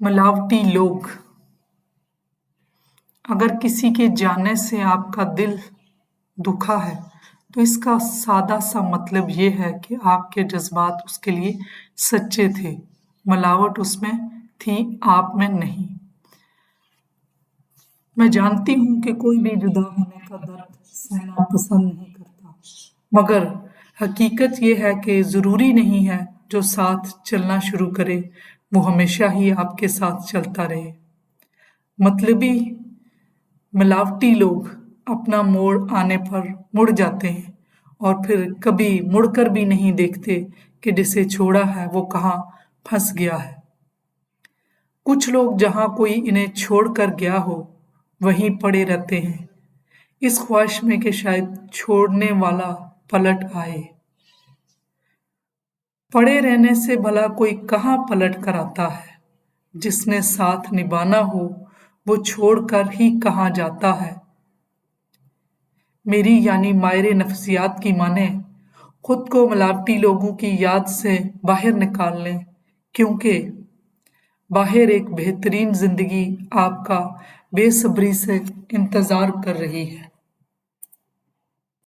मिलावटी लोग। अगर किसी के जाने से आपका दिल दुखा है तो इसका सादा सा मतलब ये है कि आपके जज्बात उसके लिए सच्चे थे, मिलावट उसमें थी, आप में नहीं। मैं जानती हूँ कि कोई भी जुदा होने का दर्द सहना पसंद नहीं करता, मगर हकीकत ये है कि ज़रूरी नहीं है जो साथ चलना शुरू करे वो हमेशा ही आपके साथ चलता रहे। मतलबी मिलावटी लोग अपना मोड़ आने पर मुड़ जाते हैं और फिर कभी मुड़कर भी नहीं देखते कि जिसे छोड़ा है वो कहाँ फंस गया है। कुछ लोग जहाँ कोई इन्हें छोड़ कर गया हो वहीं पड़े रहते हैं, इस ख्वाहिश में कि शायद छोड़ने वाला पलट आए। पड़े रहने से भला कोई कहाँ पलट कर आता है। जिसने साथ निभाना हो वो छोड़कर ही कहाँ जाता है। मेरी यानी मायरे नफ्सियात की माने खुद को मिलावटी लोगों की याद से बाहर निकाल लें, क्योंकि बाहर एक बेहतरीन जिंदगी आपका बेसब्री से इंतजार कर रही है।